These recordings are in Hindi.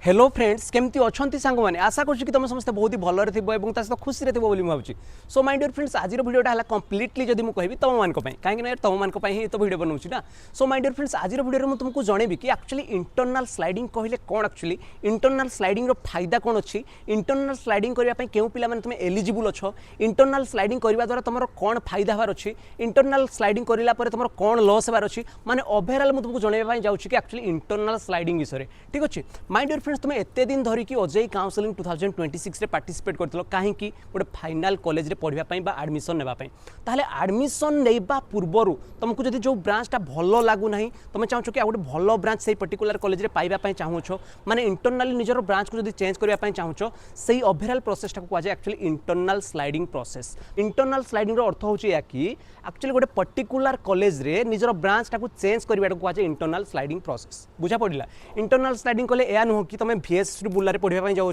हेलो फ्रेंड्स केमती अच्छी सांग मैंने आशा करूँ कि तुम समस्त बहुत ही भलरे थो खुशी थो भावुँ सो माय डियर फ्रेंड्स आज वीडियोटा है कंप्लीटली जब मुझे कहि तुम मानक कहीं तुम मानक ही तो वीडियो बनाऊँ ना। सो माय डियर फ्रेंड्स आज वीडियो में तुमको जनइबी कि एक्चुअली इंटरनल स्लाइडिंग कहले कौन एक्चुअली इंटरनल स्लाइडिंग फायदा कौन अच्छी इंटरनल स्लाइडिंग करने क्यों पिला तुम एलिजिबल अच्छ इंटरनल स्लाइडिंग करने द्वारा तुम कौन फायदा हबार अच्छी इंटरनल स्लाइडिंग कराला तुम कौन लॉस हबार अच्छी माने ओवरऑल मुझे तुमको जनइबा जाऊँ कि एक्चुअली इंटरनल स्लाइडिंग विषय ठीक अच्छे। माय डियर फ्रेंड्स तुम एत दिन धरिकी ओजेई काउंसलिंग 2026 रे पार्टिसिपेट करथिलो काहे कि गोटे फाइनल कॉलेज रे पढ़िबा पई बा एडमिशन नेबा पई ताले एडमिशन नेबा पूर्वरु तुमको जदि जो ब्रांचटा भलो लागु नाही तुम चाहो कि गोटे भलो ब्रांच से पर्टिकुलर कॉलेज रे पाइबा पई चाहो छो माने इंटरनली निजर ब्रांच को जदि चेंज करबा पई चाहो छो सेही ओवरऑल प्रोसेस टा को actually internal sliding process. Internal sliding रो अर्थ होची या कि एक्चुअली गोटे पर्टिकुलर कॉलेज रे निजर ब्रांच टा को चेंज करबा को इंटरनल स्लाइडिंग प्रोसेस बुझा पड़िला। इंटरनल स्लाइडिंग कले या नुह कि तुम VSSUT बुर्ला पढ़ाई जाओ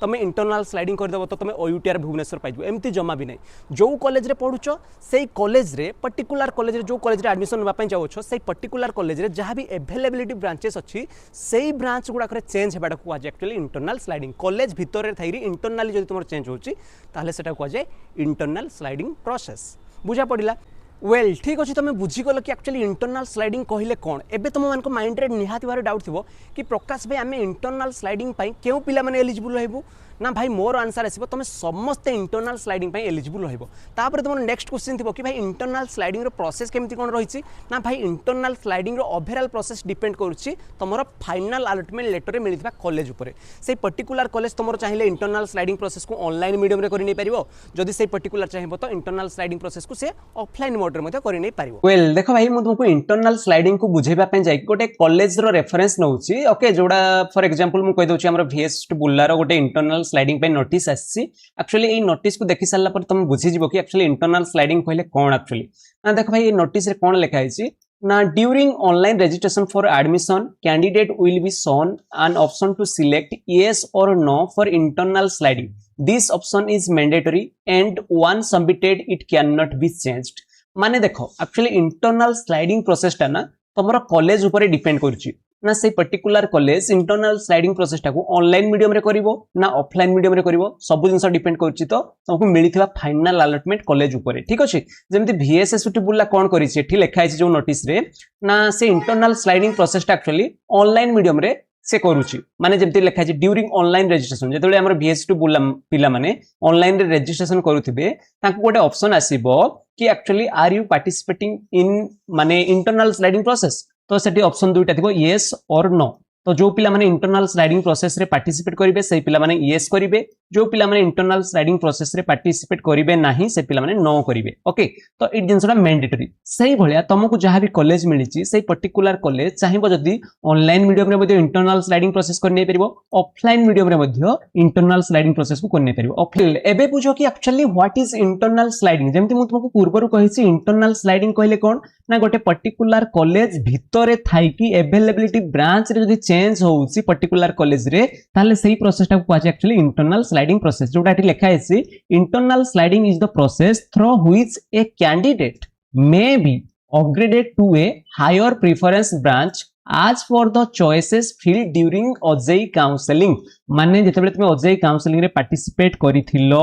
तुम इंटरनल स्लाइडिंग करदेव तो तुम OUTR भुवनेश्वर पाइज एमती जमा भी नहीं जो कॉलेज रे पढ़ुच से कॉलेज रे पर्टिकुलर कॉलेज रे जो कॉलेज रे एडमिशन नापी जाओ से पर्टिकुलर कॉलेज रे जहाँ भी अवेलेबिलिटी ब्रांचेस अच्छी से ब्रांच गुड़ाक चेंज होगा कहुए एक्चुअली इंटरनल स्लाइडिंग कॉलेज भितर थी इंटरनली जो तुम चेंज होता कहुए इंटरनल स्लाइडिंग प्रोसेस बुझा पड़ा। वेल ठीक अच्छे तुम बुझीगल कि एक्चुअली इंटरनल स्लाइडिंग कहले कौन एबे तुम मान माइंड रे निहाती भारे डाउट थी कि प्रकाश भाई आम इंटरनल स्लाइडिंग क्यों पिला माने एलिजिबल रहबू ना भाई मोर आंसर आसो तुम समस्ते इंटरनल स्लाइडिंग एलिजिबल रहा तुम नेक्स्ट क्वेश्चन थी कि भाई इंटरनल स्लाइडिंग प्रोसेस केमती कौन रही ना भाई internal sliding overall process depend करुच्ची तुम फाइनल अलॉटमेंट लेटर में मिलता कॉलेज उपर से पर्टिकुलर कॉलेज तुम चाहिए इंटरनल स्लाइडिंग प्रोसेस को ऑनलाइन मीडियम रे करनी पारिबो जदि से पर्टिकुलर चाहिए तो इंटरनल स्लाइडिंग प्रोसेस को से ऑफलाइन मोड रे मध्ये करनी पारिबो। वेल देखो भाई मु तुमको इंटरनल स्लाइडिंग को बुझेबा पय जाई गोटे कॉलेज रो रेफरेंस नउची ओके जोड़ा फॉर एग्जांपल मु कहि दोची हमर VSSUT बुर्ला रो गोटे इंटरनल स्लाइडिंग पे नोटिस आसी एक्चुअली ये नोटिस को देखि सारला पर तुम बुझी जिवो कि एक्चुअली इंटरनल स्लाइडिंग कहले कोन एक्चुअली ना देखो भाई ये नोटिस रे कोन लिखा है ना during online registration for admission candidate will be shown an option to select yes or no for internal sliding. This option is mandatory and once submitted it cannot be changed. माने देखो एक्चुअली इंटरनल स्लाइडिंग प्रोसेस टा ना तुमरा कॉलेज ऊपर डिपेंड करछि ना से particular college internal sliding process टा को ऑनलाइन मीडियम रे करिवो ना ऑफलाइन मीडियम रे करिवो सब जिंस डिपेंड करछि तो तुमको मिलिथिबा फाइनल अलॉटमेंट कॉलेज ऊपर ठीक अछि। जेमति VSSUT बुर्ला कोन करिछि एठी लिखा है जो नोटिस रे ना से इंटरनल स्लाइडिंग प्रोसेस टा एक्चुअली ऑनलाइन मीडियम रे से करूची माने जेमति लिखा है ड्यूरिंग ऑनलाइन रजिस्ट्रेशन जेतबेले हमर VSSUT बुर्ला पिला माने ऑनलाइन रे रजिस्ट्रेशन करूथिबे ताको गोटे ऑप्शन आसीबो कि actually are you participating in माने इंटरनल स्लाइडिंग प्रोसेस तो सेठी ऑप्शन दुईटा थिबो येस और नो तो जो पिला माने इंटरनल स्लाइडिंग प्रोसेस रे पार्टिसिपेट करिवे से पिला माने येस करिवे जो पिला माने इंटरनल स्लाइडिंग प्रोसेस रे पार्टिसिपेट करिवे नाही से पिला माने नो करिवे ओके। तो ए जिंसटा मैंडेटरी सही भलिया तुमको जहां भी कॉलेज मिलिची से पर्टिकुलर कॉलेज चाहिबो जदी ऑनलाइन मीडियम रे मध्ये इंटरनल स्लाइडिंग प्रोसेस करने परिबो ऑफलाइन मीडियम रे मध्ये इंटरनल स्लाइडिंग प्रोसेस को करने परिबो ऑफलाइन एबे पूछो कि actually what is internal sliding जेमति मु तुमको पूर्वरु कहिछि इंटरनल स्लाइडिंग कहले कोन ना गोटे पर्टिकुलर कॉलेज भितरे थाई कि अवेलेबिलिटी ब्रांच रे जदी चेंज होउची पर्टिकुलर कॉलेज रे ताले सही प्रोसेस टा को आछि एक्चुअली इंटरनल स्लाइडिंग प्रोसेस जोटा एठी लिखा है internal sliding is the process through which a candidate may be upgraded to a higher preference branch as for the choices filled during OJEE Counselling माने जेतेबेले तुमे OJEE Counselling रे पार्टिसिपेट करिथिलो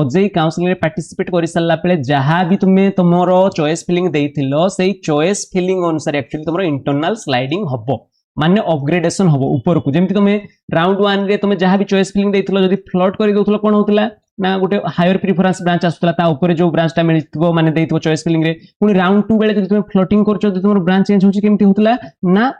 OJEE Counselling रे पार्टिसिपेट करि सल्ला पळे जहां भी तुमे तमरो चॉइस फिलिंग देइथिलो सेही चॉइस फिलिंग अनुसार एक्चुअली तमरो इंटरनल स्लाइडिंग हबो माने अपग्रेडेशन हबो ऊपर को जेमति तुमे राउंड 1 रे तुमे जहां भी चॉइस फिलिंग देइथिलो जदी फ्लट करि दोथलो कोन होतला ना गोटे हायर प्रेफरेंस ब्रांच आसुतला ता ऊपर जो ब्रांच टा मिलिथबो माने देइथबो चॉइस फिलिंग रे पुनी राउंड 2 बेले जदी तुमे फ्लोटिंग करछो जदी तुमरो ब्रांच चेंज होची केमति होतला ना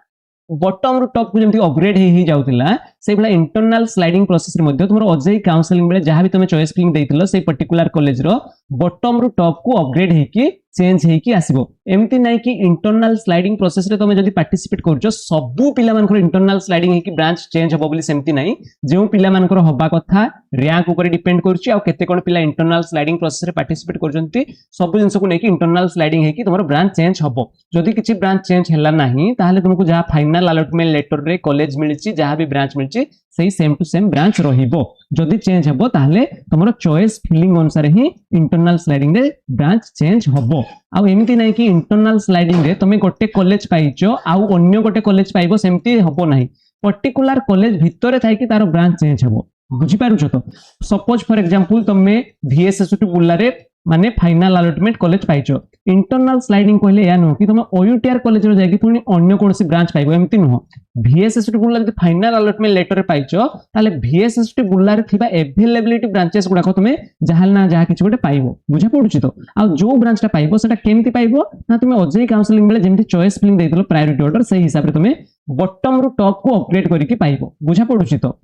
बॉटम रु टॉप को जेमति अपग्रेड ही जाउतला से भला इंटरनल स्लाइडिंग प्रोसेस रे मध्ये तुमरो OJEE काउंसलिंग बेले जहां भी तुमे चॉइस फिलिंग देइथिलो से पर्टिकुलर कॉलेज रो बॉटम रु टॉप को अपग्रेड हे कि चेंज हे कि आसीबो एमति नै कि इंटरनल स्लाइडिंग प्रोसेस रे तुमे जदी पार्टिसिपेट करजो सबु पिला मानकर इंटरनल स्लाइडिंग हे कि ब्रांच चेंज हबो बोली सेमति नै जेउ पिला मानकर हबा कथा रैंक ऊपर डिपेंड करछि आ केते कोन पिला इंटरनल स्लाइडिंग प्रोसेस रे पार्टिसिपेट करजंती सब जिंस को नै कि इंटरनल स्लाइडिंग हे कि तुमरो ब्रांच चेंज हबो जदी किछि ब्रांच चेंज हला नाही ताहाले तुमको जहा फाइनल अलॉटमेंट लेटर रे कॉलेज मिलिछि जहा भी ब्रांच मिलिछि सही सेम टू सेम ब्रांच रहिबो जदी चेंज हबो ताहाले तुमरो चॉइस फिलिंग अनुसार ही इंटरनल स्लाइडिंग रे ब्रांच चेंज हबो आ एमति नै कि इंटरनल स्लाइडिंग रे तुमे गोटे कॉलेज पाइचो आ अन्य गोटे कॉलेज पाइबो सेमति हबो नाही पर्टिकुलर कॉलेज भितर थाई कि तार ब्रांच चेंज हेबो बुझी पारुछ तो सपोज फॉर एग्जांपल तमे VSSUT बुल्ला रे माने फाइनल अलॉटमेंट कॉलेज पाइछो इंटरनल स्लाइडिंग कहले या नो कि तुम OUTR कॉलेज रो जाई कि पुनी अन्य कोनसी ब्रांच पाइबो एमति नो VSSUT बुल्ला जे फाइनल अलॉटमेंट लेटर रे पाइछो ताले VSSUT बुल्ला रे थिबा अवेलेबिलिटी ब्रांचेस गुडा को तुमे जहाल ना जहा किछ गोटे पाइबो बुझा पडुची तो आ जो ब्रांचटा पाइबो सेटा केमति पाइबो ना तुमे OJEE काउंसलिंग बेले जेमति चॉइस फिलिंग देइतलो प्रायोरिटी ऑर्डर सही हिसाब रे तुमे बॉटम रु टॉप को अपग्रेड करिके पाइबो बुझा पडुची तो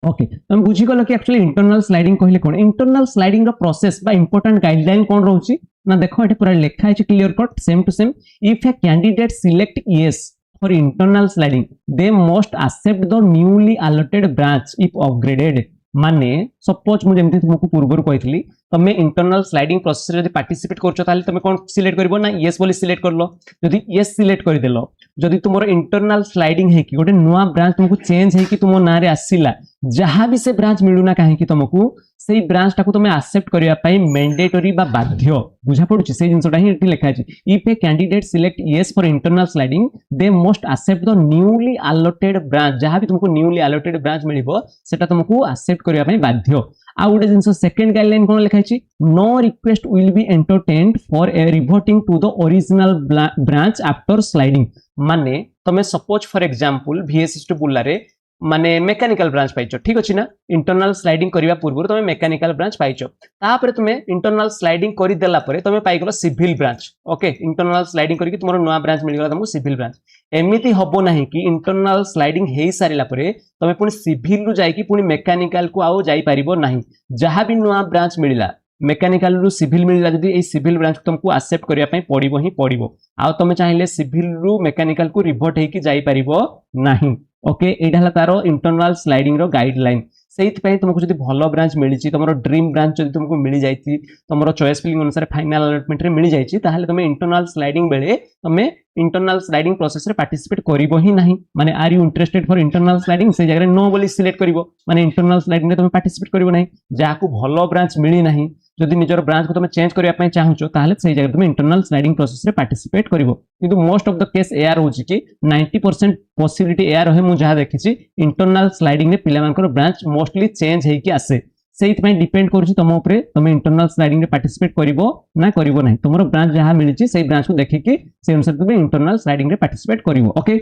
ओके तुम बुझीगल कि एक्चुअली इंटरनल स्लाइडिंग कहले कोन इंटरनल स्लाइडिंग रो प्रोसेस बा इंपोर्टेंट गाइडलाइन कोन रहउची ना देखो एटे पूरा लिखा है clear cut same to same if a candidate select yes for internal sliding they must accept the newly allotted branch if upgraded माने सपोज मु जेमति तुमको पूर्व कहितली तमे इंटरनल स्लाइडिंग प्रोसेस रे पार्टिसिपेट करछो ताले तमे कोन सिलेक्ट करबो ना यस बोली सिलेक्ट करलो जदी यस सिलेक्ट कर देलो जदी तुमरो इंटरनल स्लाइडिंग है कि गोटे नुवा ब्रांच तुमको चेंज है कि तुम ना रे आसीला जहां भी से ब्रांच मिलुना काहे कि तुमको सेही ब्रांच टाको तुमे एक्सेप्ट करिया पई मैंडेटरी बा बाध्य बुझा पडुची सेही जिंसटा ही एठी लिखा अछि if a candidate select yes for internal sliding they must accept the newly allotted branch जहां भी तुमको न्यूली अलॉटेड ब्रांच मिलिबो सेटा तुमको एक्सेप्ट करिया पई बाध्य आ गोटे जिंस सेकंड गाइडलाइन कोन लिखा अछि no request will be entertained for a reverting to the original branch after sliding माने तमे सपोज फॉर एग्जांपल VSSUT बुल्ला रे माने मेकानिकल ब्रांच पाइछो ठीक अछि ना इंटरनल स्लाइडिंग करिवा पूर्व तमे मेकानिकल ब्रांच पाइछो तापर तमे इंटरनल स्लाइडिंग करि देला परे तमे पाइ गेलो civil branch okay internal sliding करिक तुमरो नया ब्रांच मिल गेला तुमको सिविल ब्रांच एमिति हबो नाही कि इंटरनल स्लाइडिंग हेई सारिला परे तमे पुनी सिविल रु जाई कि पुनी मेकानिकल को आउ जाई परिबो नाही जहां भी नया ब्रांच मिलिला मेकानिकल रु सिविल मिलिला जदी ए सिविल ब्रांच तुमको एक्सेप्ट करिया पई पड़िबो ही पड़िबो आ तमे चाहिले सिविल रु मेकानिकल को रिवर्ट हेकी जाई परिबो नाही ओके एटा हला तारो इंटरनल स्लाइडिंग रो गाइडलाइन सेहित पई तुमको जदी भलो ब्रांच मिलिची तमरो ड्रीम ब्रांच जदी तुमको मिली जाईती तमरो चॉइस फिलिंग अनुसार फाइनल अलॉटमेंट रे मिली जाईची ताहले तमे इंटरनल स्लाइडिंग बेले तमे इंटरनल स्लाइडिंग प्रोसेस रे पार्टिसिपेट करिवो ही नाही माने are you interested for internal sliding से जगह नो बोली सिलेक्ट करिवो माने इंटरनल स्लाइडिंग रे तमे पार्टिसिपेट करिवो नाही जाको भलो ब्रांच मिली नाही जदि निजर ब्रांच को तुम चेंज करिया पई चाहूचो ताहले सेही जगह तुम इंटरनल स्लाइडिंग प्रोसेस रे पार्टिसिपेट करिवो किंतु most of the case AR होची कि 90% पॉसिबिलिटी एआर रहे मु जहा देखिची इंटरनल स्लाइडिंग रे पिला मानकर ब्रांच मोस्टली चेंज हेकी आसे सेहित पई डिपेंड करूची तुम ऊपर तुम इंटरनल स्लाइडिंग रे पार्टिसिपेट करिवो ना करिवो नाही तुमरो ब्रांच जहा मिलिची सेही ब्रांच को देखिकी से अनुसार तुम इंटरनल स्लाइडिंग रे पार्टिसिपेट करिवो ओके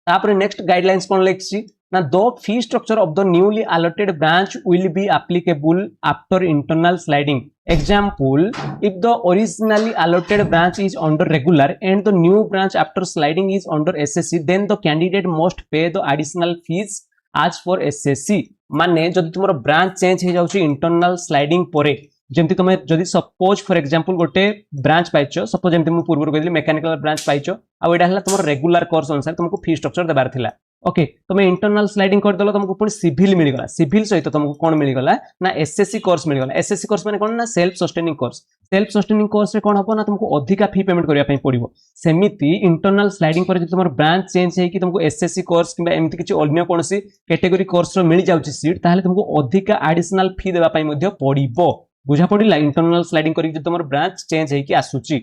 तापर नेक्स्ट गाइडलाइंस कोन लेखछि ना the fee structure of the newly allotted branch will be applicable after internal sliding. Example, if the originally allotted branch is under regular and the new branch after sliding is under SSC, then the candidate must pay the additional fees as for SSC. माने जदि तुमरो ब्रांच चेंज हे जाउची इंटरनल स्लाइडिंग परे जेमति तुमे जदि सपोज फॉर एग्जांपल गोटे ब्रांच पाइछो सपोज जेमति मु पूर्व कहली मेकानिकल ब्रांच पाइछो आ एडा हला तुमरो रेगुलर कोर्स अनुसार तुमको फी स्ट्रक्चर देबार थिला ओके तुमे इंटरनल स्लाइडिंग कर देलो तुमको पुनी सिविल मिल गला सिविल सहित तुमको कोन मिल गला ना एसएससी कोर्स मिल गला एसएससी कोर्स माने कोन ना सेल्फ सस्टेनिंग कोर्स रे कोन हबो ना तुमको अधिका फी पेमेंट करिया पई पड़िबो सेमिति इंटरनल स्लाइडिंग पर जे तुमरो ब्रांच चेंज हे कि तुमको एसएससी कोर्स किबा एमिति किछि अन्य कोनसी कैटेगरी कोर्स रो मिल जाउची सीट ताहले तुमको अधिका एडिशनल फी देबा पई मध्ये पड़िबो बुझा पड़िला इंटरनल स्लाइडिंग करी जे तुमरो ब्रांच चेंज हे कि आसुची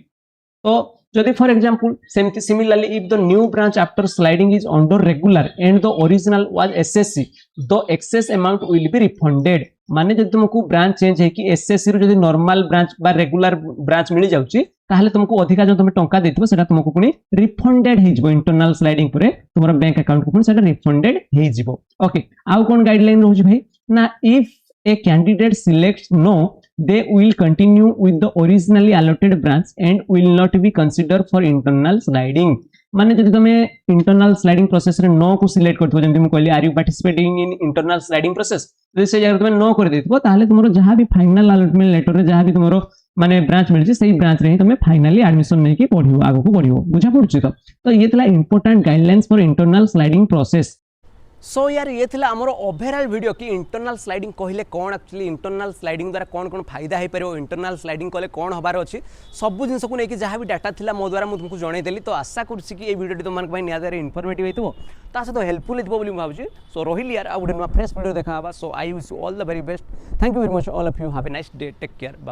तो जदि फॉर एग्जांपल सेमति similarly if the new branch after sliding is under regular and the original was SSC the excess amount will be refunded माने जदि तुमको ब्रांच चेंज है कि एसएससी रो जदि नॉर्मल ब्रांच बा रेगुलर ब्रांच मिल जाउची ताहले तुमको अधिका जो तुम टंका देथिबो सेटा तुमको पुनी रिफंडेड हे जिवो इंटरनल स्लाइडिंग परे तुमरो बैंक अकाउंट को पुनी सेटा रिफंडेड हे जिवो ओके आउ कोन गाइडलाइन रहउची भाई ना if a candidate selects no they will continue with the originally allotted branch and will not be considered for internal sliding माने जदि तमे इंटरनल स्लाइडिंग प्रोसेस रे नो को सिलेक्ट करथबो जेमति मु कहली are you participating in internal sliding process जदि से जगह तमे नो कर देथबो ताहले तुमरो जहां भी फाइनल अलॉटमेंट लेटर रे जहां भी तुमरो माने ब्रांच मिलची सेही ब्रांच रे ही तमे फाइनली एडमिशन नै कि पढिबो आगो को पढिबो बुझा पड़छि तो ये थला important guidelines for internal sliding process so यार ये थिला हमर ओवरऑल वीडियो कि इंटरनल स्लाइडिंग कहले कोन एक्चुअली इंटरनल स्लाइडिंग द्वारा कोन कोन फायदा हे परबो इंटरनल स्लाइडिंग कहले कोन हबार अछि सब जिंस को नेकी जहां भी डाटा थिला मो द्वारा मु तुमको जणै देली तो आशा करछि कि ए वीडियो तुम मानक भाई नियादारे इन्फॉर्मेटिव हेतबो ता से तो हेल्पफुल हेतबो बोली भाबछि सो रोहिल यार आ गुड फ्रेश वीडियो देखा हबा so I wish you all the very best thank you very much all of you have a nice day take care bye.